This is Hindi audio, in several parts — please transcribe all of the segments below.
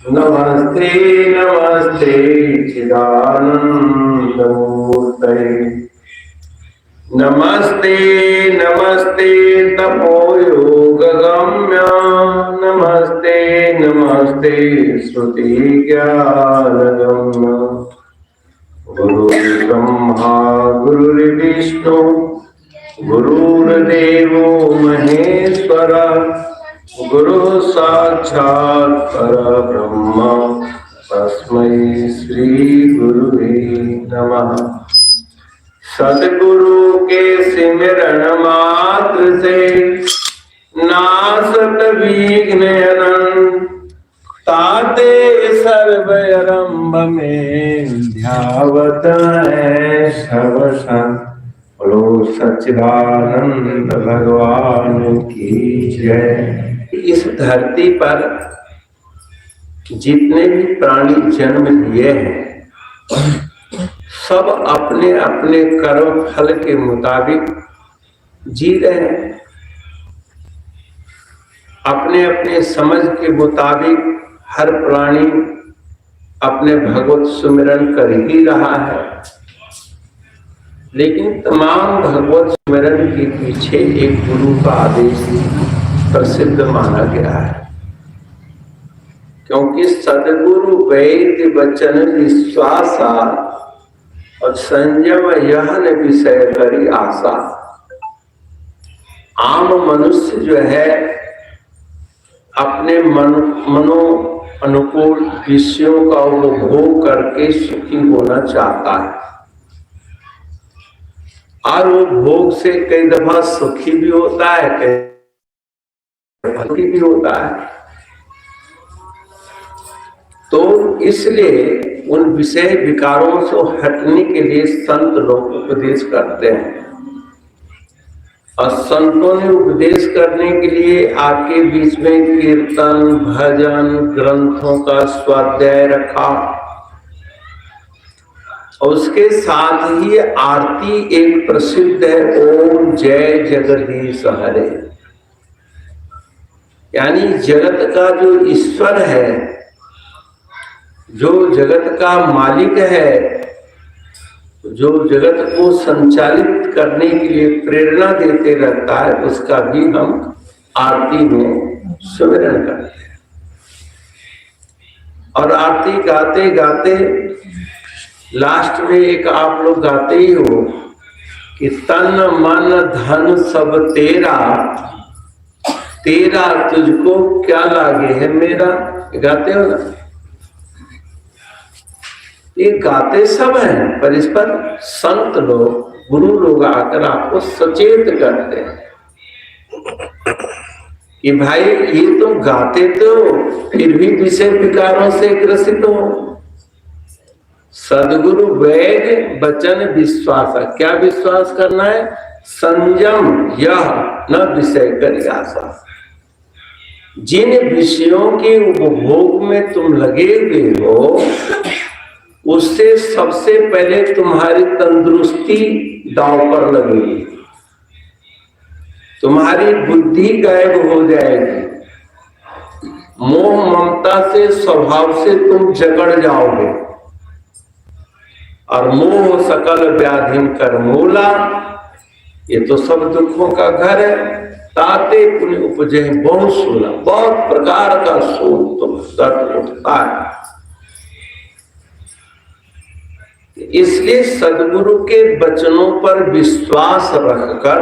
नमस्ते नमस्ते चिदानंदमूर्तये नमस्ते नमस्ते तपोयोगगम्य नमस्ते नमस्ते श्रुतिज्ञानगम्य गुरुर्ब्रह्मा गुरुर्विष्णु गुरुर्देवो महेश्वरः गुरु साक्षात् परब्रह्म तस्मै श्री गुरुवे नमः। सद्गुरु के सिमरन मात्र से नासत विघ्न ताते सर्व आरंभ में ध्यावत है सर्वशं। बोलो सच्चिदानंद भगवान की जय। इस धरती पर जितने भी प्राणी जन्म लिए हैं सब अपने अपने कर्म फल के मुताबिक जी रहे हैं, अपने अपने समझ के मुताबिक हर प्राणी अपने भगवत सुमिरन कर ही रहा है। लेकिन तमाम भगवत सुमिरन के पीछे एक गुरु का आदेश प्रसिद्ध माना गया है, क्योंकि सद्गुरु वैद्य वचन विश्वासा और संयम यह न विषय करी आशा। आम मनुष्य जो है अपने मनो अनुकूल विषयों का उपभोग करके सुखी होना चाहता है, और वो भोग से कई दफा सुखी भी होता है, कई दुखी भी होता है। तो इसलिए उन विषय विकारों से हटने के लिए संत लोग उपदेश करते हैं, और संतों ने उपदेश करने के लिए आपके बीच में कीर्तन भजन ग्रंथों का स्वाध्याय रखा, और उसके साथ ही आरती एक प्रसिद्ध है, ओम जय जगदीश हरे। यानी जगत का जो ईश्वर है, जो जगत का मालिक है, जो जगत को संचालित करने के लिए प्रेरणा देते रहता है, उसका भी हम आरती में सुमिरन करते हैं। और आरती गाते गाते लास्ट में एक आप लोग गाते ही हो कि तन मन धन सब तेरा, तेरा तुझको क्या लागे है मेरा। गाते हो ना? ये गाते सब हैं, पर इस पर संत लोग गुरु लोग आकर आपको सचेत करते हैं कि भाई ये तुम गाते तो फिर भी विषय विकारों से ग्रसित हो। सद्गुरु वैद्य वचन विश्वास। क्या विश्वास करना है? संयम यह न विषय कर आशा। जिन विषयों के उपभोग में तुम लगे हुए हो उससे सबसे पहले तुम्हारी तंदुरुस्ती दांव पर लगेगी, तुम्हारी बुद्धि गायब हो जाएगी, मोह ममता से स्वभाव से तुम जकड़ जाओगे, और मोह सकल व्याधिम कर मूला। ये तो सब दुखों का घर है। ताते पुण्य उपजे बहुत सोला, बहुत प्रकार का शोक तुम दर्द उठता है। इसलिए सद्गुरु के वचनों पर विश्वास रखकर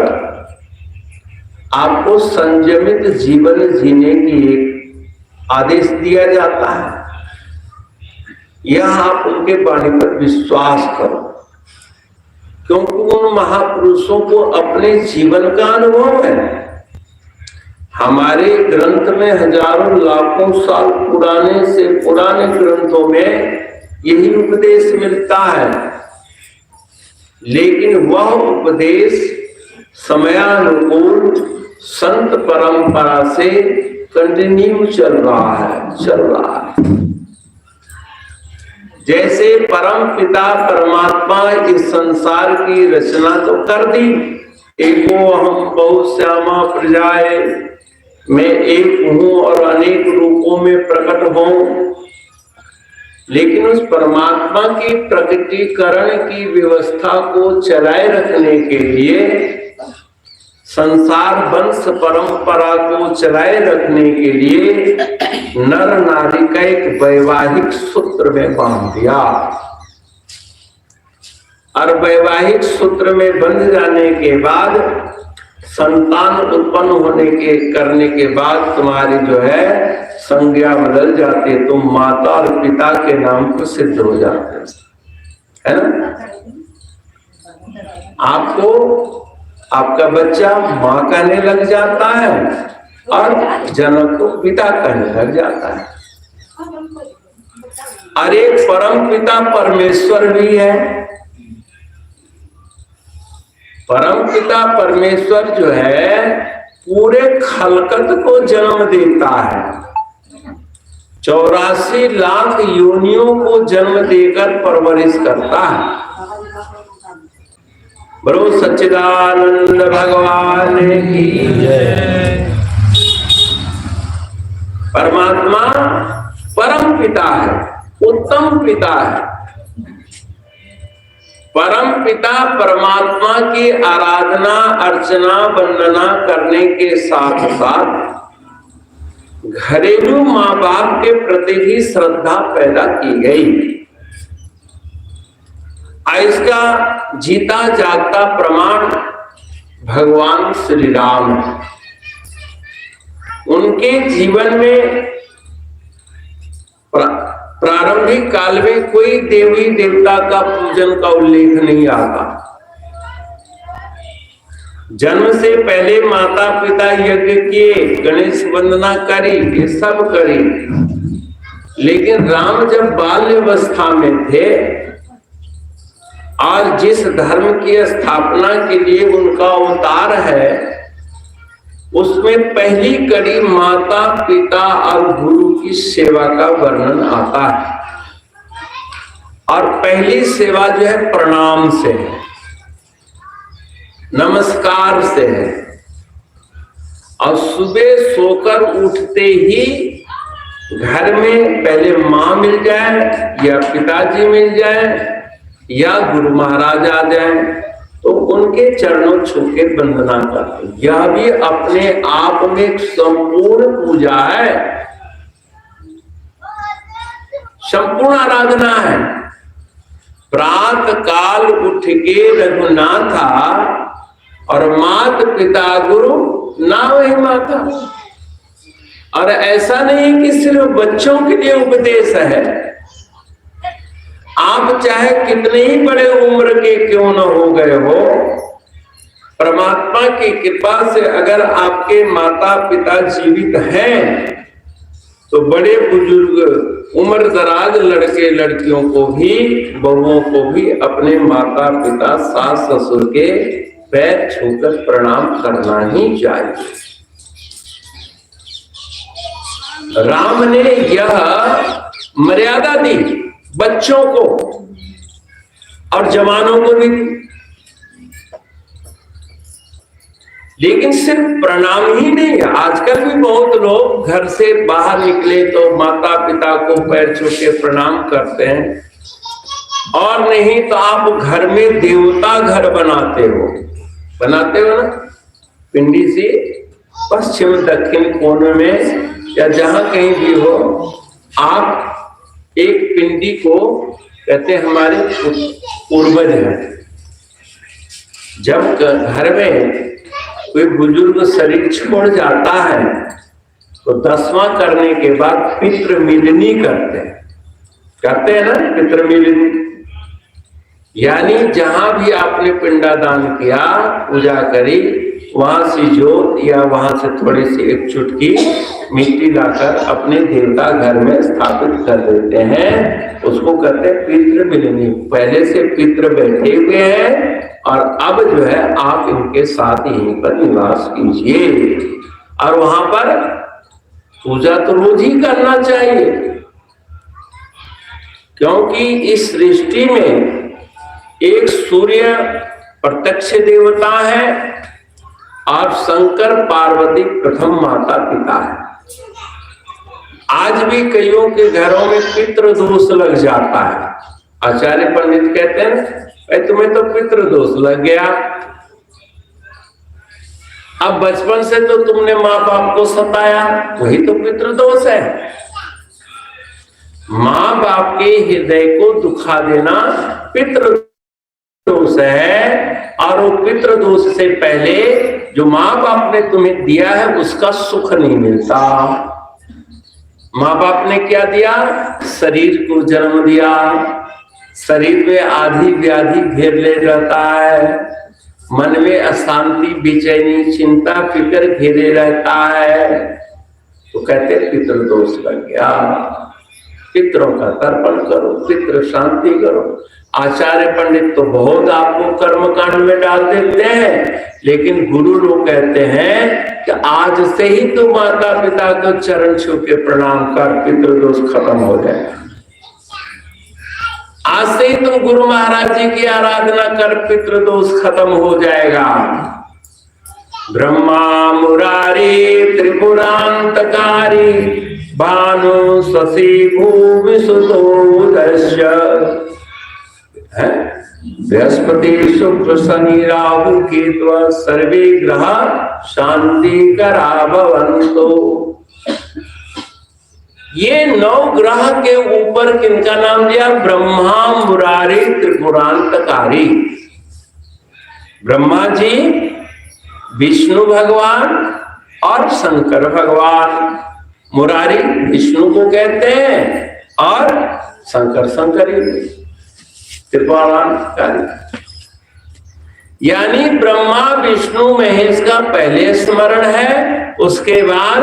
आपको संयमित जीवन जीने की एक आदेश दिया जाता है। यह आप उनके वाणी पर विश्वास करो, क्योंकि उन महापुरुषों को अपने जीवन का अनुभव है। हमारे ग्रंथ में हजारों लाखों साल पुराने से पुराने ग्रंथों में यही उपदेश मिलता है, लेकिन वह उपदेश समयानुकूल संत परंपरा से कंटिन्यू चल रहा है। जैसे परम पिता परमात्मा इस संसार की रचना तो कर दी, एको अहम बहु श्यामा प्रजाए, मैं एक हूँ और अनेक रूपों में प्रकट हूँ। लेकिन उस परमात्मा की प्रकटीकरण की व्यवस्था को चलाए रखने के लिए, संसार वंश परंपरा को चलाए रखने के लिए नर नारी का एक वैवाहिक सूत्र में बांध दिया। और वैवाहिक सूत्र में बंध जाने के बाद, संतान उत्पन्न करने के बाद तुम्हारी जो है संज्ञा बदल जाती है, तुम माता और पिता के नाम पर सिद्ध हो जाते है ना। आपको आपका बच्चा माँ कहने लग जाता है और जनक को पिता कहने लग जाता है। और एक परम पिता परमेश्वर भी है। परम पिता परमेश्वर जो है पूरे खलकत को जन्म देता है, 84 लाख योनियों को जन्म देकर परवरिश करता है। बोलो सच्चिदानंद भगवान की जय। परमात्मा परम पिता है, उत्तम पिता है। परम पिता परमात्मा की आराधना, अर्चना, वंदना करने के साथ साथ घरेलू माँ बाप के प्रति भी श्रद्धा पैदा की गई। इसका जीता जागता प्रमाण भगवान श्री राम है। उनके जीवन में प्रारंभिक काल में कोई देवी देवता का पूजन का उल्लेख नहीं आता। जन्म से पहले माता पिता यज्ञ किए, गणेश वंदना करी, ये सब करी। लेकिन राम जब बाल्यावस्था में थे और जिस धर्म की स्थापना के लिए उनका अवतार है, उसमें पहली कड़ी माता पिता और गुरु की सेवा का वर्णन आता है। और पहली सेवा जो है प्रणाम से है, नमस्कार से है। और सुबह सोकर उठते ही घर में पहले माँ मिल जाए या पिताजी मिल जाए या गुरु महाराज आ जाए तो उनके चरणों छू के वंदना करते। यह भी अपने आप में एक संपूर्ण पूजा है, संपूर्ण आराधना है। प्रात काल उठ के रघुनाथा और मात पिता गुरु ना वही माता। और ऐसा नहीं कि सिर्फ बच्चों के लिए उपदेश है, आप चाहे कितने ही बड़े उम्र के क्यों न हो गए हो, परमात्मा की कृपा से अगर आपके माता पिता जीवित हैं तो बड़े बुजुर्ग उम्र दराज लड़के लड़कियों को भी, बहुओं को भी अपने माता पिता सास ससुर के पैर छूकर प्रणाम करना ही चाहिए। राम ने यह मर्यादा दी बच्चों को और जवानों को भी दी। लेकिन सिर्फ प्रणाम ही नहीं, आजकल भी बहुत लोग घर से बाहर निकले तो माता पिता को पैर छू के प्रणाम करते हैं। और नहीं तो आप घर में देवता घर बनाते हो ना, पिंडी से पश्चिम दक्षिण कोने में या जहां कहीं भी हो, आप एक पिंडी को कहते हैं हमारे पूर्वज हैं। जब घर में कोई बुजुर्ग शरीर छोड़ जाता है तो 10वां करने के बाद पितृ मिलनी करते हैं ना, पितृ मिलनी। यानी जहां भी आपने पिंडादान किया, पूजा करी, वहां से जोत या वहां से थोड़ी सी एक चुटकी मिट्टी लाकर अपने देवता घर में स्थापित कर देते हैं। उसको कहते हैं पितृ मिलनी। पहले से पितृ बैठे हुए हैं और अब जो है आप इनके साथ यहीं पर निवास कीजिए। और वहां पर पूजा तो रोज ही करना चाहिए, क्योंकि इस सृष्टि में एक सूर्य प्रत्यक्ष देवता है और शंकर पार्वती प्रथम माता पिता है। आज भी कईयों के घरों में पितृदोष लग जाता है। आचार्य पंडित कहते हैं तुम्हें तो पितृदोष लग गया। अब बचपन से तो तुमने माँ बाप को सताया, वही तो पितृदोष है। माँ बाप के हृदय को दुखा देना पितृदोष है। और वो पितृदोष से पहले जो माँ बाप ने तुम्हें दिया है उसका सुख नहीं मिलता। माँ बाप ने क्या दिया? शरीर को जन्म दिया, शरीर में आधी व्याधि घेर ले रहता है, मन में अशांति, बेचैनी, चिंता, फिक्र घेरे रहता है, तो कहते पितृदोष लग गया। पितरों का तर्पण करो, पितृ शांति करो। आचार्य पंडित तो बहुत आपको कर्म कांड में डाल देते हैं, लेकिन गुरु लोग कहते हैं कि आज से ही तुम माता पिता को चरण छू के प्रणाम कर, पितृदोष खत्म हो जाएगा। आज से ही तुम गुरु महाराज जी की आराधना कर, पितृदोष खत्म हो जाएगा। ब्रह्मा मुरारी त्रिपुरांतकारी भानु शशि भूमि सुतो दश्य है। बृहस्पति शुक्र शनि राहु केतु सर्वे ग्रह शांति करा भवन्तु। ये 9 ग्रह के ऊपर किनका नाम दिया? ब्रह्मा मुरारी त्रिपुरांतकारी। ब्रह्मा जी, विष्णु भगवान और शंकर भगवान। मुरारी विष्णु को कहते हैं और शंकर शंकरी, त्रिपुरांतकारी। यानी ब्रह्मा विष्णु महेश का पहले स्मरण है, उसके बाद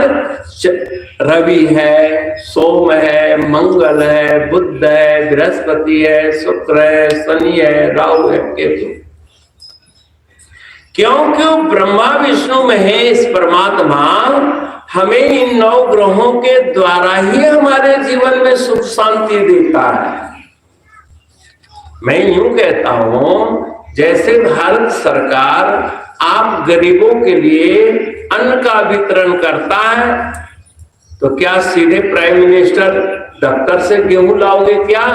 रवि है, सोम है, मंगल है, बुध है, बृहस्पति है, शुक्र है, शनि है, राहु है, केतु। क्योंकि ब्रह्मा विष्णु महेश परमात्मा हमें इन 9 ग्रहों के द्वारा ही हमारे जीवन में सुख शांति देता है। मैं यूं कहता हूं, जैसे भारत सरकार आप गरीबों के लिए अन्न का वितरण करता है, तो क्या सीधे प्राइम मिनिस्टर दफ्तर से गेहूं लाओगे? क्या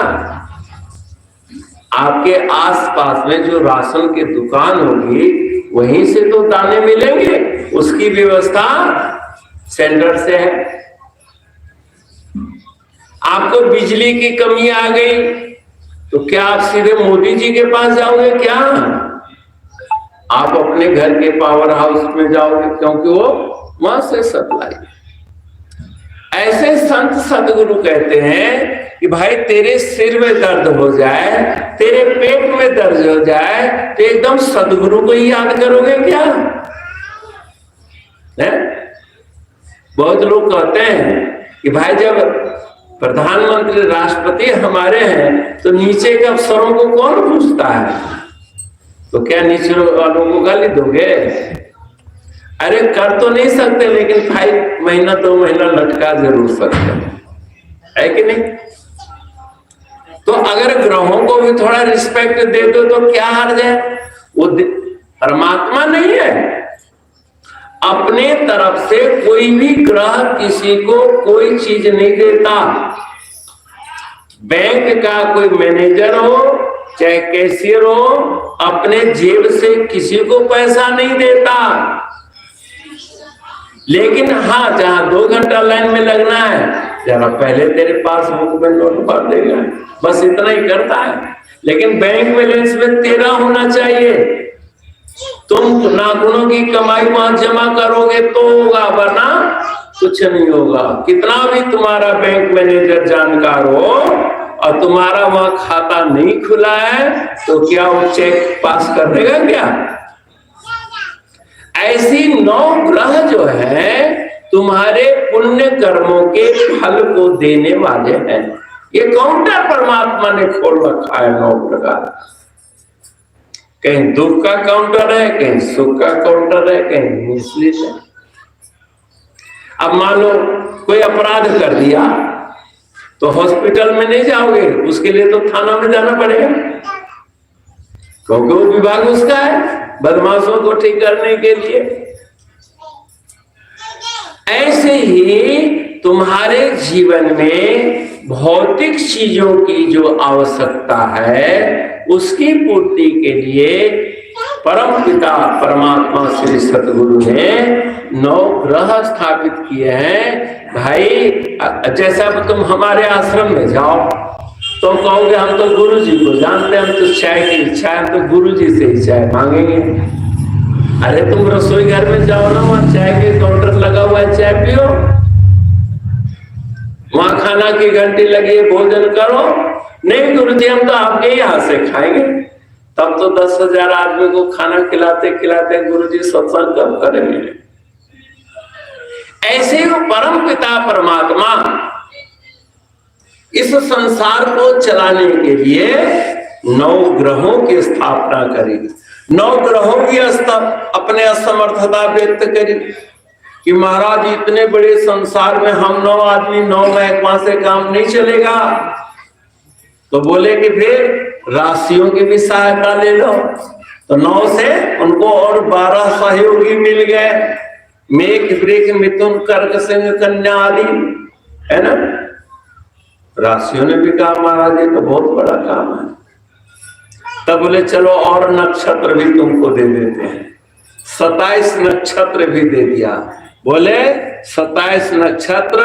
आपके आसपास में जो राशन की दुकान होगी वहीं से तो दाने मिलेंगे, उसकी व्यवस्था सेंटर से है। आपको बिजली की कमी आ गई तो क्या आप सीधे मोदी जी के पास जाओगे? क्या आप अपने घर के पावर हाउस में जाओगे, क्योंकि वो वहां से सप्लाई। ऐसे संत सदगुरु कहते हैं कि भाई तेरे सिर में दर्द हो जाए, तेरे पेट में दर्द हो जाए, तो एकदम सदगुरु को ही याद करोगे क्या? है? बहुत लोग कहते हैं कि भाई जब प्रधानमंत्री राष्ट्रपति हमारे हैं तो नीचे के अफसरों को कौन पूछता है? तो क्या नीचे वालों को गाली दोगे? अरे कर तो नहीं सकते, लेकिन 5 महीना 2 महीना लटका जरूर सकते है कि नहीं? तो अगर ग्रहों को भी थोड़ा रिस्पेक्ट दे दो तो क्या हार जाए? वो परमात्मा नहीं है। अपने तरफ से कोई भी ग्रह किसी को कोई चीज नहीं देता। बैंक का कोई मैनेजर हो चाहे कैशियर हो, अपने जेब से किसी को पैसा नहीं देता। लेकिन हाँ, जहां 2 घंटा लाइन में लगना है, जरा पहले तेरे पास बुक में नोट भर देगा, बस इतना ही करता है। लेकिन बैंक बैलेंस में तेरा होना चाहिए। तुम नाखूनों की कमाई वहां जमा करोगे तो होगा, वरना कुछ नहीं होगा। कितना भी तुम्हारा बैंक मैनेजर जानकार हो और तुम्हारा वहां खाता नहीं खुला है, तो क्या वो चेक पास कर देगा क्या? ऐसी 9 ग्रह जो है तुम्हारे पुण्य कर्मों के फल को देने वाले हैं। ये काउंटर परमात्मा ने खोल रखा है 9 प्रकार। कहीं दुख का काउंटर है, कहीं सुख का काउंटर है, कहीं मिश्रित है। अब मान लो कोई अपराध कर दिया तो हॉस्पिटल में नहीं जाओगे, उसके लिए तो थाना में जाना पड़ेगा, क्योंकि वो विभाग उसका है बदमाशों को ठीक करने के लिए। ऐसे ही तुम्हारे जीवन में भौतिक चीजों की जो आवश्यकता है उसकी पूर्ति के लिए परम पिता परमात्मा श्री सतगुरु ने 9 ग्रह स्थापित किए हैं। भाई जैसा अब तुम हमारे आश्रम में जाओ, तुम कहोगे हम तो गुरु जी को जानते हैं, हम तो चाय की इच्छा है, हम तो गुरु जी से ही चाय मांगेंगे। अरे तुम रसोई घर में जाओ ना, वहां चाय के काउंटर लगा हुआ है, चाय पियो, वहां खाना की घंटी लगी है, भोजन करो। नहीं गुरु जी हम तो आपके ही हाथ से खाएंगे। तब तो 10,000 आदमी को खाना खिलाते खिलाते गुरु जी सत्संग कब करेंगे। ऐसे ही परम पिता परमात्मा इस संसार को चलाने के लिए 9 ग्रहों की स्थापना करी। 9 ग्रहों की अपने असमर्थता व्यक्त करी कि महाराज इतने बड़े संसार में हम 9 आदमी 9 महकमा से काम नहीं चलेगा। तो बोले कि फिर राशियों की भी सहायता ले लो। तो 9 से उनको और 12 सहयोगी मिल गए, मेघ वृष मिथुन कर्क सिंह कन्या आदि, है ना। राशियों ने भी कहा महाराज ये तो बहुत बड़ा काम है। तब बोले चलो और नक्षत्र भी तुमको दे देते हैं। 27 नक्षत्र भी दे दिया। बोले 27 नक्षत्र,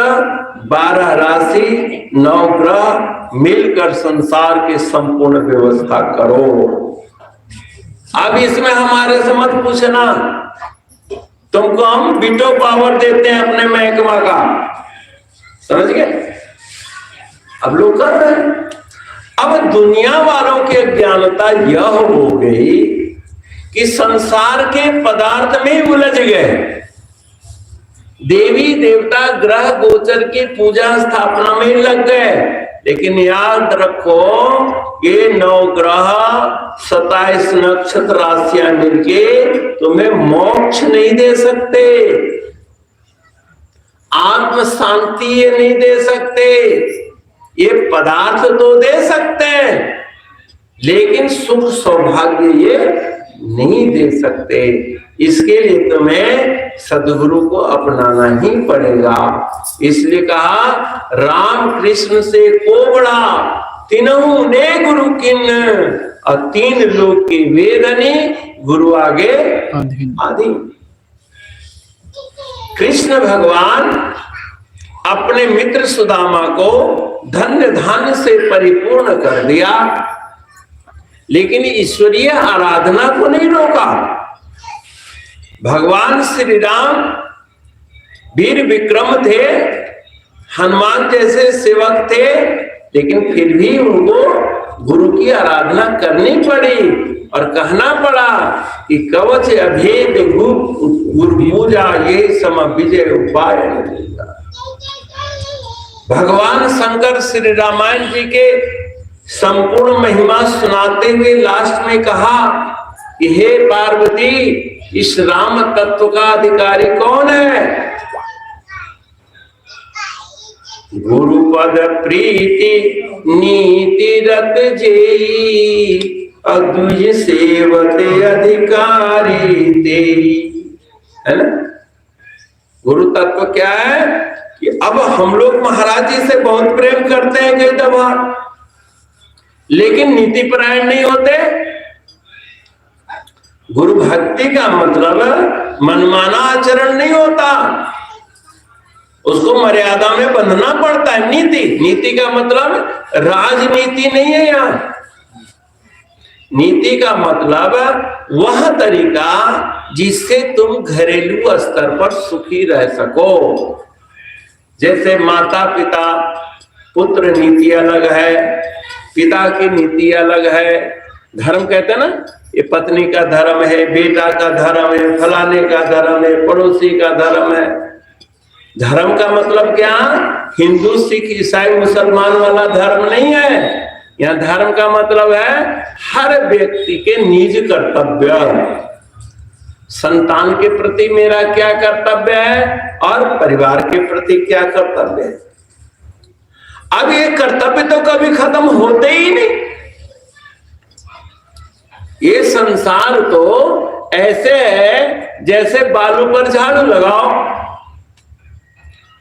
12 राशि, 9 ग्रह मिलकर संसार की संपूर्ण व्यवस्था करो। अब इसमें हमारे से मत पूछना, तुमको हम वीटो पावर देते हैं अपने महकमा का, समझ गए। अब लोग कर रहे हैं। अब दुनिया वालों की अज्ञानता यह हो गई कि संसार के पदार्थ में उलझ गए। देवी देवता ग्रह गोचर की पूजा स्थापना में लग गए। लेकिन याद रखो ये 9 ग्रह 27 नक्षत्र राशियां मिलके तुम्हें मोक्ष नहीं दे सकते, आत्म शांति ये नहीं दे सकते। ये पदार्थ तो दे सकते हैं लेकिन सुख सौभाग्य ये नहीं दे सकते। इसके लिए तुम्हें सद्गुरु को अपनाना ही पड़ेगा। इसलिए कहा राम कृष्ण से कोबड़ा तीनों ने गुरु किन, और 3 लोग की वेदनी गुरु आगे आदि। कृष्ण भगवान अपने मित्र सुदामा को धन्य धान्य से परिपूर्ण कर दिया, लेकिन ईश्वरीय आराधना को नहीं रोका। भगवान श्री राम वीर विक्रम थे, हनुमान जैसे सेवक थे, लेकिन फिर भी उनको गुरु की आराधना करनी पड़ी और कहना पड़ा कि कवच अभेद गुरु पूजा ये सम विजय उपाय नहीं। भगवान शंकर श्री रामायण जी के संपूर्ण महिमा सुनाते हुए लास्ट में कहा कि हे पार्वती इस राम तत्व का अधिकारी कौन है। गुरु पद प्रीति नीति रत जेई अद्विज सेवते अधिकारी तेरी, है ना। गुरु तत्व क्या है कि अब हम लोग महाराज जी से बहुत प्रेम करते हैं कई दफा, लेकिन नीति परायण नहीं होते। गुरु भक्ति का मतलब मनमाना आचरण नहीं होता, उसको मर्यादा में बंधना पड़ता है। नीति का मतलब राजनीति नहीं है। यहाँ नीति का मतलब वह तरीका जिससे तुम घरेलू स्तर पर सुखी रह सको। जैसे माता पिता पुत्र नीति अलग है, पिता की नीति अलग है। धर्म कहते हैं ना, ये पत्नी का धर्म है, बेटा का धर्म है, फलाने का धर्म है, पड़ोसी का धर्म है। धर्म का मतलब क्या, हिंदू सिख ईसाई मुसलमान वाला धर्म नहीं है। यहाँ धर्म का मतलब है हर व्यक्ति के निज कर्तव्य, संतान के प्रति मेरा क्या कर्तव्य है और परिवार के प्रति क्या कर्तव्य है। अब ये कर्तव्य तो कभी खत्म होते ही नहीं। ये संसार तो ऐसे है जैसे बालू पर झाड़ू लगाओ,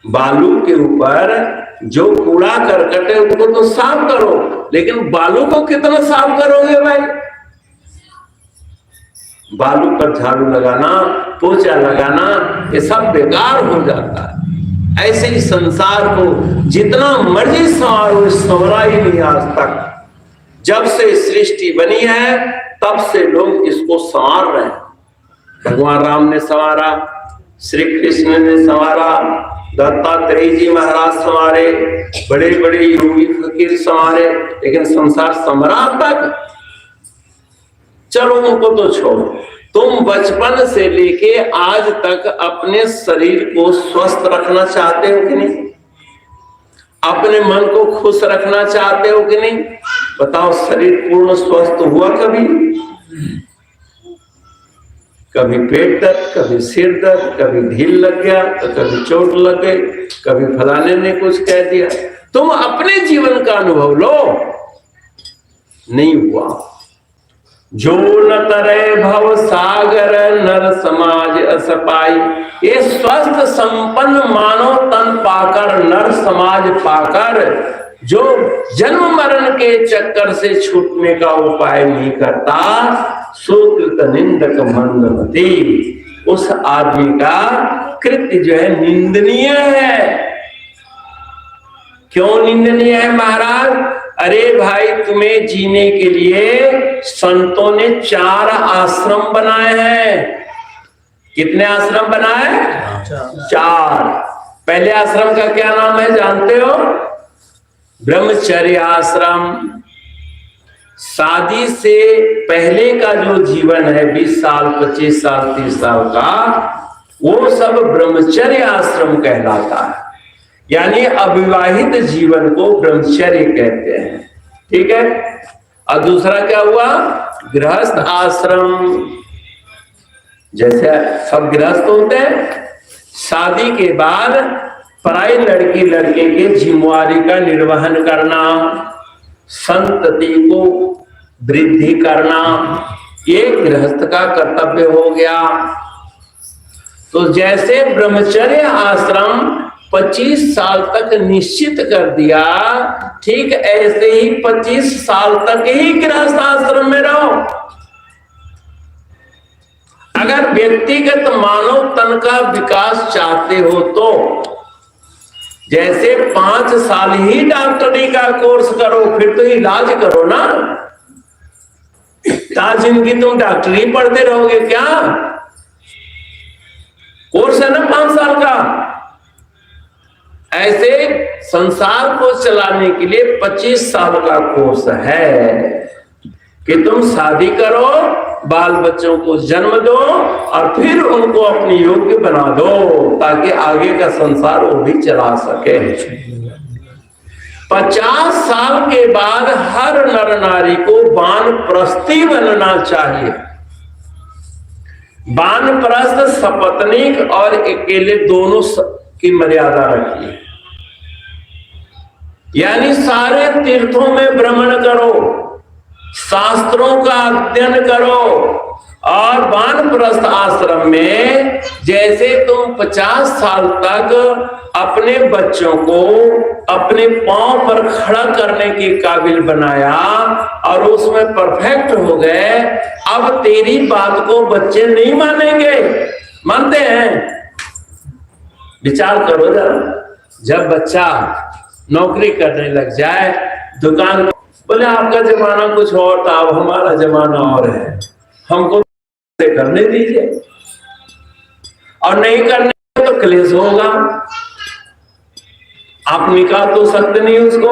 बालू के ऊपर जो कूड़ा करकट है उनको तो साफ करो, लेकिन बालू को कितना साफ करोगे भाई? बालू पर झाड़ू लगाना, पोछा लगाना, ये सब बेकार हो जाता है। ऐसे ही संसार को जितना मर्जी संवारो, संवरा ही नहीं आज तक। जब से सृष्टि बनी है तब से लोग इसको संवार रहे हैं। भगवान राम ने संवारा, श्री कृष्ण ने संवारा, दत्तात्रेय जी महाराज संवारे, बड़े बड़े योगी फकीर संवारे, लेकिन संसार संवरा तक? चलो उनको तो छोड़ो। तुम बचपन से लेके आज तक अपने शरीर को स्वस्थ रखना चाहते हो कि नहीं? अपने मन को खुश रखना चाहते हो कि नहीं? बताओ, शरीर पूर्ण स्वस्थ हुआ कभी? कभी पेट दर्द, कभी सिर दर्द, कभी ढील लग गया, तो कभी चोट लग गई, कभी फलाने ने कुछ कह दिया। तुम अपने जीवन का अनुभव लो, नहीं हुआ। जो न तरे भव सागर नर समाज अस पाई, ये स्वस्थ संपन्न मानव तन पाकर, नर समाज पाकर, जो जन्म मरण के चक्कर से छूटने का उपाय नहीं करता, सुकृत निंदक मंदमती, उस आदमी का कृत्य जो है निंदनीय है। क्यों निंदनीय है महाराज? अरे भाई, तुम्हें जीने के लिए संतों ने 4 आश्रम बनाए हैं। कितने आश्रम बनाए? 4। पहले आश्रम का क्या नाम है जानते हो? ब्रह्मचर्य आश्रम। शादी से पहले का जो जीवन है, 20 साल, 25 साल, 30 साल का, वो सब ब्रह्मचर्य आश्रम कहलाता है। यानी अविवाहित जीवन को ब्रह्मचर्य कहते हैं। ठीक है। और दूसरा क्या हुआ? गृहस्थ आश्रम। जैसे सब गृहस्थ होते हैं, शादी के बाद पराई लड़की लड़के के जिम्मेवारी का निर्वहन करना, संतति को वृद्धि करना, ये गृहस्थ का कर्तव्य हो गया। तो जैसे ब्रह्मचर्य आश्रम 25 साल तक निश्चित कर दिया, ठीक ऐसे ही 25 साल तक ही गृहस्थ आश्रम में रहो। अगर व्यक्तिगत मानव तन का विकास चाहते हो तो जैसे 5 साल ही डॉक्टरी का कोर्स करो, फिर तो इलाज करो ना। ताज जिंदगी तुम डॉक्टरी पढ़ते रहोगे क्या? कोर्स है ना 5 साल का। ऐसे संसार को चलाने के लिए 25 साल का कोर्स है कि तुम शादी करो, बाल बच्चों को जन्म दो और फिर उनको अपनी योग्य बना दो, ताकि आगे का संसार वो भी चला सके। 50 साल के बाद हर नर नारी को वानप्रस्थी बनना चाहिए। वानप्रस्थ सपत्नीक और अकेले दोनों की मर्यादा रखिए। यानी सारे तीर्थों में भ्रमण करो, शास्त्रों का अध्ययन करो, और वानप्रस्थ आश्रम में जैसे तुम 50 साल तक अपने बच्चों को अपने पांव पर खड़ा करने के काबिल बनाया और उसमें परफेक्ट हो गए, अब तेरी बात को बच्चे नहीं मानेंगे। मानते हैं? विचार करो जरा। जब बच्चा नौकरी करने लग जाए, दुकान, बोले आपका जमाना कुछ और था, अब हमारा जमाना और है, हमको करने दीजिए, और नहीं करने तो क्लेश होगा। आप निकाल तो सकते नहीं उसको,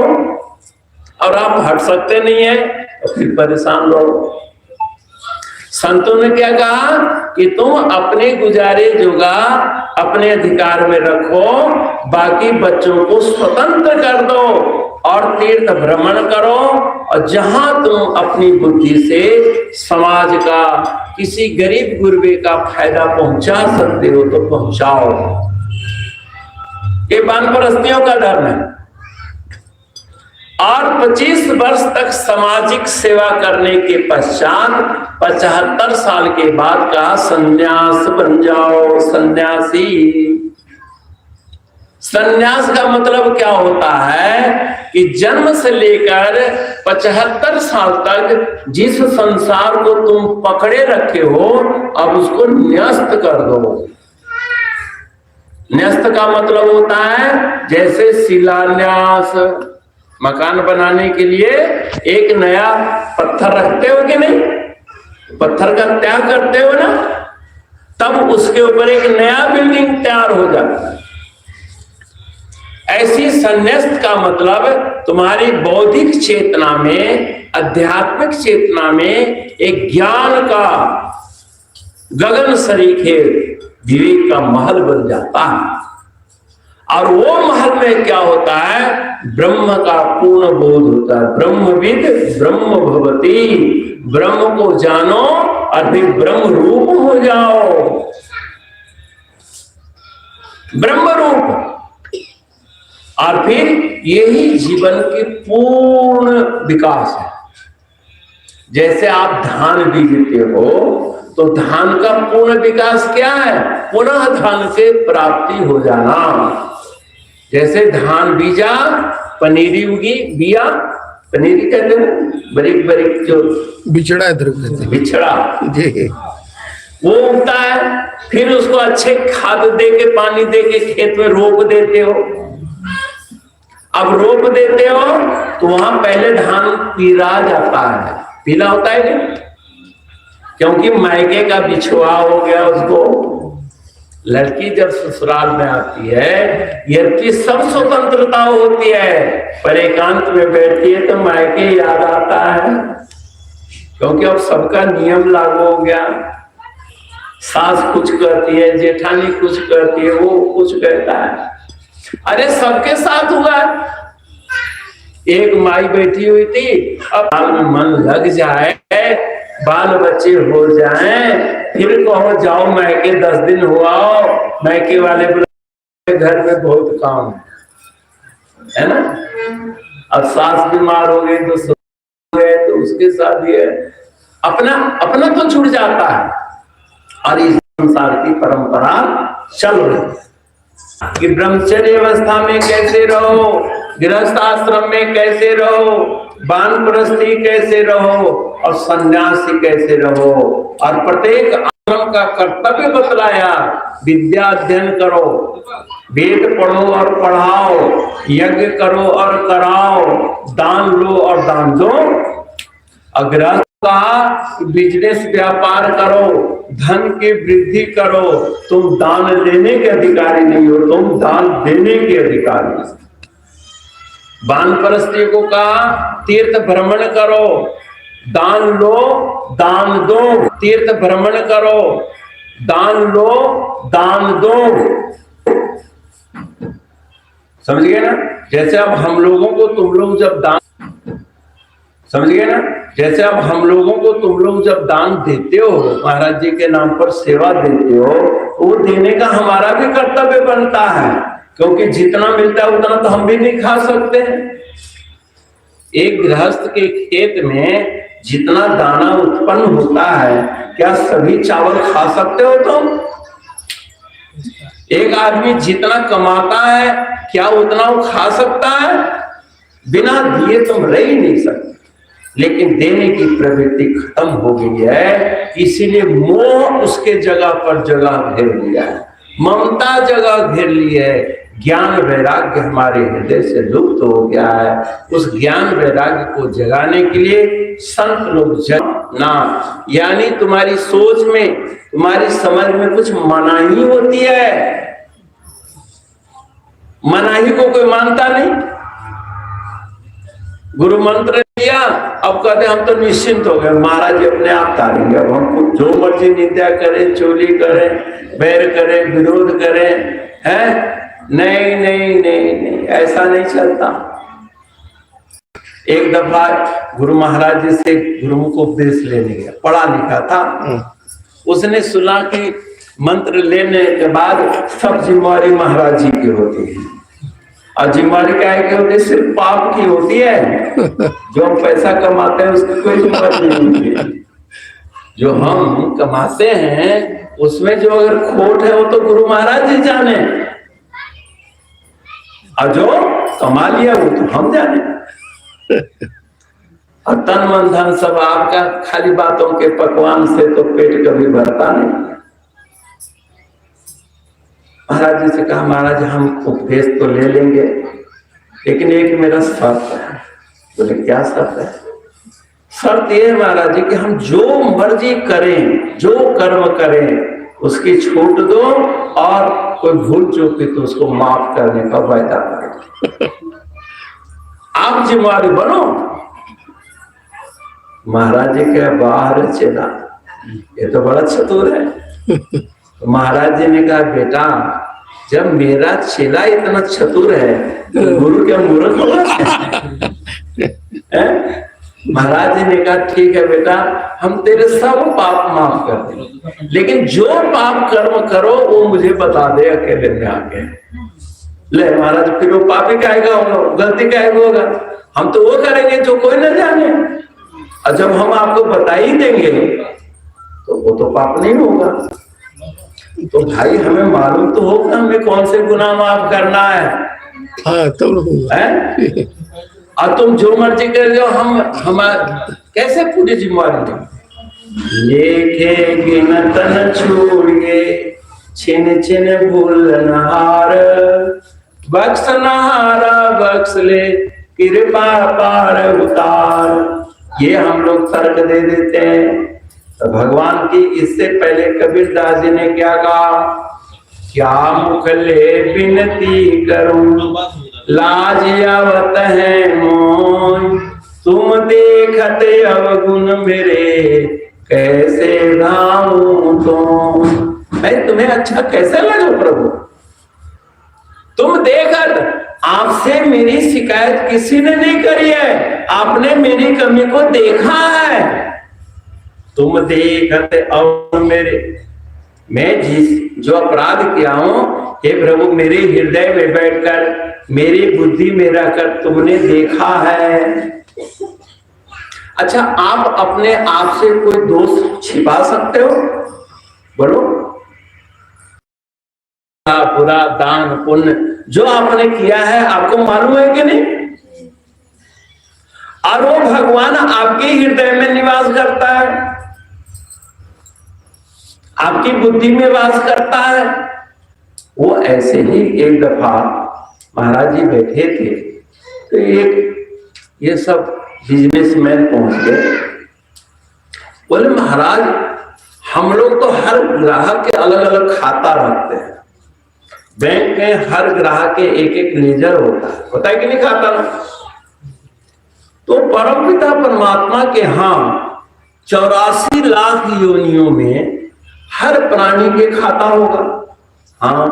और आप हट सकते नहीं है, तो फिर परेशान रहो। संतों ने क्या कहा कि तुम अपने गुजारे जोगा अपने अधिकार में रखो, बाकी बच्चों को स्वतंत्र कर दो और तीर्थ भ्रमण करो, और जहां तुम अपनी बुद्धि से समाज का, किसी गरीब गुरबे का फायदा पहुंचा सकते हो तो पहुंचाओ। ये वानप्रस्थियों का धर्म है। और 25 वर्ष तक सामाजिक सेवा करने के पश्चात 75 साल के बाद का संन्यास बन जाओ, सन्यासी। संन्यास का मतलब क्या होता है कि जन्म से लेकर 75 साल तक जिस संसार को तुम पकड़े रखे हो, अब उसको न्यस्त कर दो। न्यस्त का मतलब होता है जैसे शिलान्यास, मकान बनाने के लिए एक नया पत्थर रखते हो कि नहीं, पत्थर का त्याग करते हो ना, तब उसके ऊपर एक नया बिल्डिंग तैयार हो जाता है। ऐसी संन्यास्त का मतलब तुम्हारी बौद्धिक चेतना में, आध्यात्मिक चेतना में एक ज्ञान का गगन सरीखे विवेक का महल बन जाता है। और वो महल में क्या होता है, ब्रह्म का पूर्ण बोध होता है। ब्रह्मविद ब्रह्म भवति, ब्रह्म को जानो और फिर ब्रह्म रूप हो जाओ। ब्रह्म रूप, और फिर यही जीवन की पूर्ण विकास है। जैसे आप धान बीजते हो तो धान का पूर्ण विकास क्या है, पुनः धान से प्राप्ति हो जाना। जैसे धान बीजा, पनीरी उगी, बिया पनीरी कहते हैं, बारीक बारीक जो बिछड़ा इधर कहते हैं, बिछड़ा जी, वो उगता है। फिर उसको अच्छे खाद दे के, पानी दे के खेत में रोप देते हो। अब रोप देते हो तो वहां पहले धान पीला जाता है, पीला होता है क्या, क्योंकि मायके का बिछुआ हो गया उसको। लड़की जब ससुराल में आती है, यद्यपि सब स्वतंत्रता होती है, पर एकांत में बैठती है तो मायके याद आता है, क्योंकि अब सबका नियम लागू हो गया। सास कुछ कहती है, जेठानी कुछ कहती है, वो कुछ कहता है। अरे सबके साथ हुआ। एक माई बैठी हुई थी, अब बाल में मन लग जाए, बाल बच्चे हो जाएं, फिर कहो जाओ मैके 10 दिन हुआ, मैके वाले घर में बहुत काम है ना। अब सास बीमार हो गई तो उसके साथ ये अपना अपना तो छूट जाता है। और इस संसार की परंपरा चल रही है कि ब्रह्मचर्य अवस्था में कैसे रहो, गृहस्थ आश्रम में कैसे रहो, वानप्रस्थी कैसे रहो और सन्यासी कैसे रहो। और प्रत्येक आश्रम का कर्तव्य बतलाया, विद्या अध्ययन करो, वेद पढ़ो और पढ़ाओ, यज्ञ करो और कराओ, दान लो और दान दो। अग्रह का बिजनेस व्यापार करो, धन की वृद्धि करो। तुम दान लेने के अधिकारी नहीं हो, तुम दान देने के अधिकारी हो। वानप्रस्थी को कहा तीर्थ भ्रमण करो, दान लो दान दो, तीर्थ भ्रमण करो, दान लो दान दो। समझ गए ना। जैसे अब हम लोगों को तुम लोग जब दान, समझ गए ना, जैसे अब हम लोगों को तुम लोग जब दान देते हो, महाराज जी के नाम पर सेवा देते हो, वो देने का हमारा भी कर्तव्य बनता है, क्योंकि जितना मिलता है उतना तो हम भी नहीं खा सकते। एक गृहस्थ के खेत में जितना दाना उत्पन्न होता है, क्या सभी चावल खा सकते हो तुम? एक आदमी जितना कमाता है, क्या उतना वो खा सकता है? बिना दिए तुम रह ही नहीं सकते। लेकिन देने की प्रवृत्ति खत्म हो गई है, इसीलिए मोह उसके जगह पर जगह घेर लिया है, ममता जगह घेर ली है। ज्ञान वैराग्य हमारे हृदय से लुप्त हो गया है। उस ज्ञान वैराग्य को जगाने के लिए संत लोग ना, यानी तुम्हारी सोच में, तुम्हारी समझ में कुछ मनाही होती है। मनाही को कोई मानता नहीं। गुरु मंत्र दिया, अब कहते हम तो निश्चिंत हो गए, महाराज जी अपने आप तारेंगे। अब हम जो मर्जी निंदा करें, चोली करें, बैर करें, विरोध करें, हैं? नहीं नहीं नहीं नहीं, ऐसा नहीं चलता। एक दफा गुरु महाराज जी से गुरुमुख उपदेश लेने गया, पढ़ा लिखा था। उसने सुना कि मंत्र लेने के बाद सब जिम्मेवारी महाराज जी की होती है, और जिम्मेवारी क्या है कि होती है? सिर्फ पाप की होती है। जो हम पैसा कमाते हैं उसकी कोई जिम्मेवारी नहीं होती है। जो हम कमाते हैं उसमें जो अगर खोट है वो तो गुरु महाराज जी जाने। और जो कमा लिया वो तो हम जाने। और तन मन धन सब आपका, खाली बातों के पकवान से तो पेट कभी भरता नहीं। महाराज जी से कहा, महाराज हम उपदेश तो ले लेंगे, लेकिन एक मेरा शर्त है। बोले क्या शर्त है? शर्त ये है महाराज जी कि हम जो मर्जी करें, जो कर्म करें उसकी छूट दो, और कोई भूल चूक तो उसको माफ करने का वायदा करो। आप जिम्मेवारी बनो। महाराज जी के बाहर चला, ये तो बड़ा चतुर है। तो महाराज जी ने कहा, बेटा जब मेरा चेला इतना चतुर है तो गुरु क्या मूर्ख होगा? महाराज जी ने कहा, ठीक है बेटा, हम तेरे सब पाप माफ कर देंगे, लेकिन जो पाप कर्म करो वो मुझे बता दे अकेले में आके। ले महाराज, फिर वो पापी काहेगा होगा, गलती काहेगा होगा? हम तो वो करेंगे जो कोई न जाने, और जब हम आपको बता ही देंगे तो वो तो पाप नहीं होगा। तो भाई हमें मालूम तो होगा हमें कौन से गुनाह माफ करना है। हाँ तो है? और तुम जो मर्जी कर लो, हम कैसे पूरी जिम्मेवारी लेके गिनत न छोड़िए, छिन छिन भूलनहार, बख्श नहारा बख्श ले, कृपा पार उतार। ये हम लोग तर्क दे देते हैं। तो भगवान की इससे पहले कबीरदास जी ने क्या कहा? क्या मुख ले विनती करूं, लाज आवत है मोय, तुम देखत अवगुण मेरे, कैसे गाऊं तो। मैं तुम्हें अच्छा कैसे लगूं प्रभु? तुम देखत, आपसे मेरी शिकायत किसी ने नहीं करी है, आपने मेरी कमी को देखा है। तुम देखते और मेरे, मैं जो अपराध किया हूं, हे प्रभु मेरे हृदय में बैठकर, मेरी बुद्धि में रहकर तुमने देखा है। अच्छा, आप अपने आप से कोई दोष छिपा सकते हो? बोलो। बुरा, दान पुण्य जो आपने किया है आपको मालूम है कि नहीं? और वो भगवान आपके हृदय में निवास करता है, आपकी बुद्धि में वास करता है। वो ऐसे ही एक दफा महाराज जी बैठे थे, तो ये सब बिजनेसमैन पहुंच गए। बोले महाराज, हम लोग तो हर ग्राहक के अलग अलग खाता रखते हैं, बैंक में हर ग्राहक के एक एक लेजर होता है कि नहीं खाता ना? तो परमपिता परमात्मा के यहाँ 84 लाख योनियों में हर प्राणी के खाता होगा। हाँ,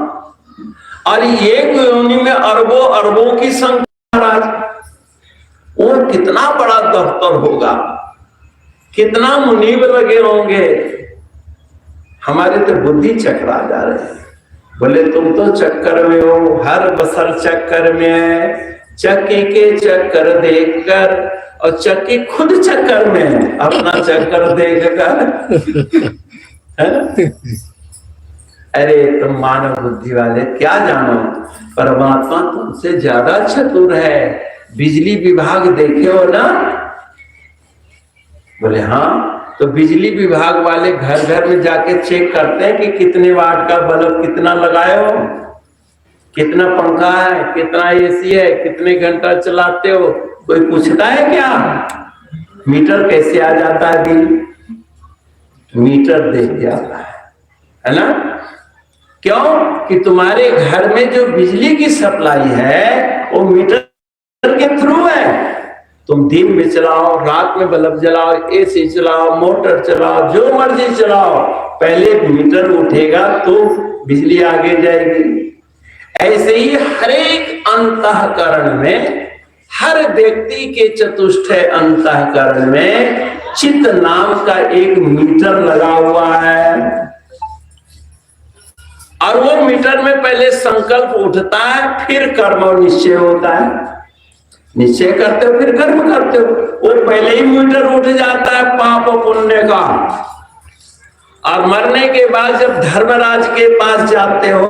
और एक योनि में अरबों अरबों की संख्या महाराज, और कितना बड़ा दफ्तर होगा, कितना मुनीब लगे होंगे। हमारे तो बुद्धि चकरा जा रहे हैं। बोले तुम तो चक्कर में हो, हर बसर चक्कर में है, चक्की के चक्कर देखकर, और चक्की खुद चक्कर में है, अपना चक्कर देखकर। अरे तुम मानव बुद्धि वाले क्या जानो, परमात्मा तुमसे ज्यादा चतुर है। बिजली विभाग देखे हो ना? बोले हाँ। तो बिजली विभाग वाले घर घर में जाके चेक करते हैं कि कितने वाट का बल्ब कितना लगाए हो, कितना पंखा है, कितना एसी है, कितने घंटा चलाते हो। कोई पूछता है क्या? मीटर कैसे आ जाता है बिल? मीटर देख के आता है ना? क्यों? कि तुम्हारे घर में जो बिजली की सप्लाई है वो मीटर के थ्रू है। तुम दिन में चलाओ, रात में बल्ब जलाओ, एसी चलाओ, मोटर चलाओ, जो मर्जी चलाओ, पहले मीटर उठेगा तो बिजली आगे जाएगी। ऐसे ही हर एक अंतःकरण में, हर व्यक्ति के चतुष्टय अंतःकरण में चित्त नाम का एक मीटर लगा हुआ है, और वो मीटर में पहले संकल्प उठता है, फिर कर्म और निश्चय होता है। निश्चय करते हो फिर कर्म करते हो। वो पहले ही मीटर उठ जाता है पाप और पुण्य का। और मरने के बाद जब धर्मराज के पास जाते हो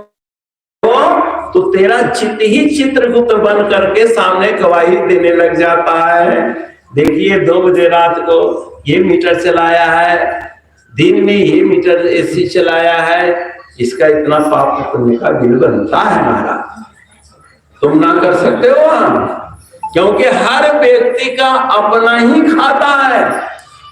तो तेरा चित्त ही चित्रगुप्त बन करके सामने गवाही देने लग जाता है। देखिए 2 बजे रात को ये मीटर चलाया है, दिन में ये मीटर एसी चलाया है, इसका इतना पाप पुण्य का बिल बनता है महाराज। तुम ना कर सकते हो वहां, क्योंकि हर व्यक्ति का अपना ही खाता है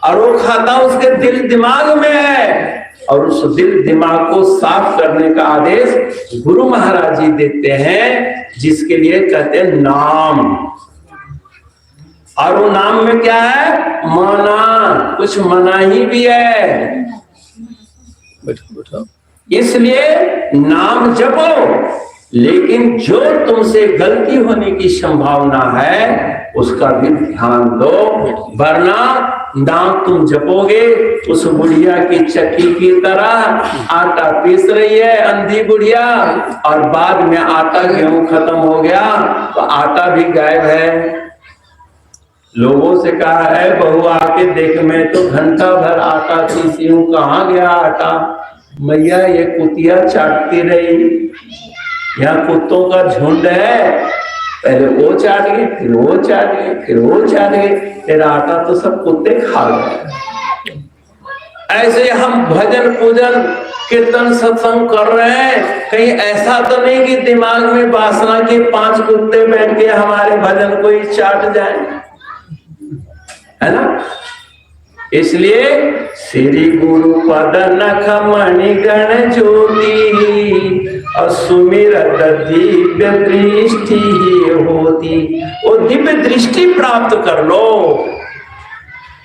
और वो खाता उसके दिल दिमाग में है, और उस दिल दिमाग को साफ करने का आदेश गुरु महाराज जी देते हैं, जिसके लिए कहते हैं नाम। और वो नाम में क्या है? मना, कुछ मनाही भी है। इसलिए नाम जपो, लेकिन जो तुमसे गलती होने की संभावना है उसका भी ध्यान दो, वरना नाम तुम जपोगे उस बुढ़िया की चक्की की तरह। आटा पीस रही है अंधी बुढ़िया, और बाद में आटा गेहूं खत्म हो गया तो आटा भी गायब है। लोगों से कहा है बहू आके देख, मैं तो घंटा भर आटा पीसी हूं, कहाँ गया आटा? मैया ये कुतिया चाटती रही, यहाँ कुत्तों का झुंड है, पहले वो चाट गए, फिर वो चाट गए, फिर वो चाट गए, तेरा आटा तो सब कुत्ते खा गए। ऐसे हम भजन पूजन कीर्तन सत्संग कर रहे हैं, कहीं ऐसा तो नहीं कि दिमाग में वासना के 5 कुत्ते बैठ के हमारे भजन को ही चाट जाए, है ना? इसलिए श्री गुरु पद नख मणि गण ज्योति और सुमिरत दिव्य दृष्टि होती। वो दिव्य दृष्टि प्राप्त कर लो,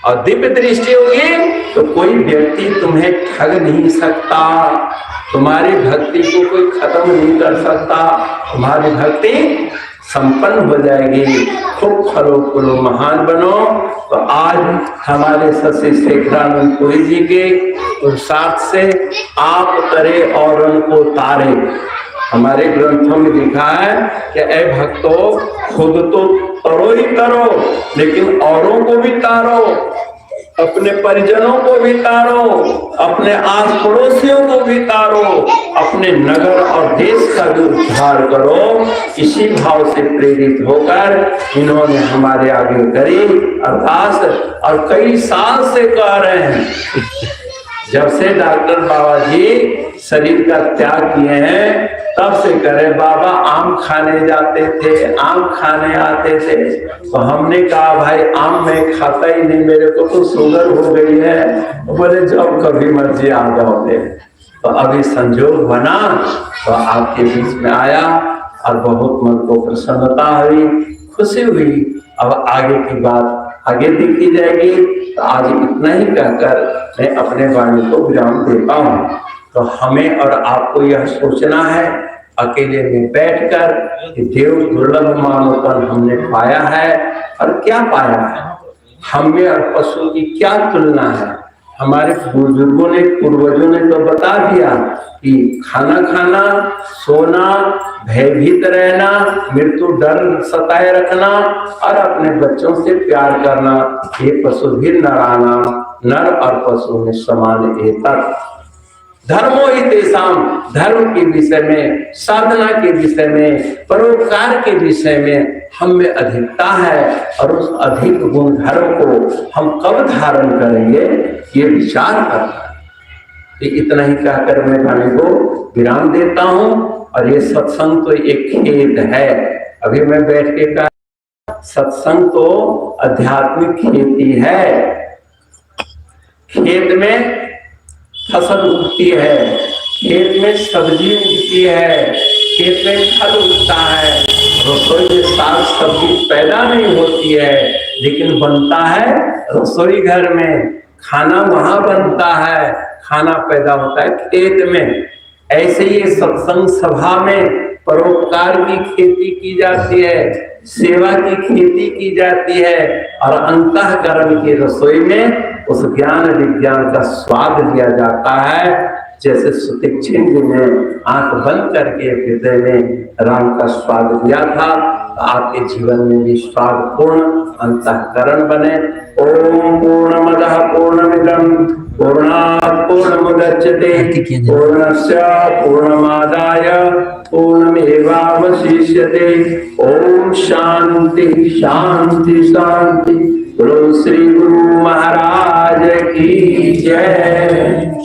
और दिव्य दृष्टि होगी तो कोई व्यक्ति तुम्हें ठग नहीं सकता, तुम्हारी भक्ति को कोई खत्म नहीं कर सकता, तुम्हारी भक्ति संपन्न हो जाएगी। खूब फलो फूलो महान बनो। तो आज हमारे शशि शेखरानंद पुरी जी के पुरुषार्थ से आप तरे और उनको तारे। हमारे ग्रंथों में लिखा है कि ऐ भक्तों, खुद तो तरो ही तरो, लेकिन औरों को भी तारो, अपने परिजनों को भी तारो, अपने आस पड़ोसियों को भी तारो, अपने नगर और देश का भी उद्धार करो। इसी भाव से प्रेरित होकर इन्होंने हमारे आगे करी अरदास, और कई साल से कह रहे हैं, जब से डॉक्टर बाबा जी शरीर का त्याग किए हैं तब से करे, बाबा आम खाने जाते थे, आम खाने आते थे, तो हमने कहा भाई आम मैं खाता ही नहीं, मेरे को तो शुगर हो गई है। तो बोले जब कभी मर्जी आ जाओगे। तो अभी संजोग बना तो आपके बीच में आया, और बहुत मन को प्रसन्नता हुई, खुशी हुई। अब आगे की बात आगे देखी जाएगी। तो आज इतना ही कहकर मैं अपने वाणी को विराम देता हूँ। तो हमें और आपको यह सोचना है अकेले में बैठकर कि देव दुर्लभ मानवपन हमने पाया है, और क्या पाया है, हमें और पशु की क्या तुलना है। हमारे बुजुर्गों ने, पूर्वजों ने तो बता दिया कि खाना खाना, सोना, भयभीत रहना, मृत्यु डर सताए रखना, और अपने बच्चों से प्यार करना, ये पशु भी नराना, नर और पशु में समान एतत्। धर्मो ही तेषाम, धर्म के विषय में, साधना के विषय में, परोपकार के विषय में हम में अधिकता है, और उस अधिक गुण धर्म को हम कब धारण करेंगे ये विचार करना। तो इतना ही कहकर मैं वाणी को विराम देता हूँ। और ये सत्संग तो एक खेत है, अभी मैं बैठ के कहा सत्संग तो आध्यात्मिक खेती है। खेत में फसल उगती है, खेत में सब्जी उगती है, खेत में फल उगता है। रसोई में साग सब्जी पैदा नहीं होती है, लेकिन बनता है रसोई घर में, खाना वहां बनता है, खाना पैदा होता है खेत में। ऐसे ही सत्संग सभा में परोपकार की खेती की जाती है, सेवा की खेती की जाती है, और अंतःकरण की रसोई में उस ज्ञान विज्ञान का स्वाद लिया जाता है। जैसे सुतीक्षण जी ने आंख बंद करके हृदय में राम का स्वाद लिया था, तो आपके जीवन में भी स्वाद पूर्ण अंतःकरण बने। ओम पूर्णमदः पूर्णमिदं पूर्णात् पूर्णमुदच्यते पूर्णस्य पूर्णमादाय पूर्णमेवावशिष्यते। ओम शांति शांति शांति। बोलो श्री गुरु महाराज की जय।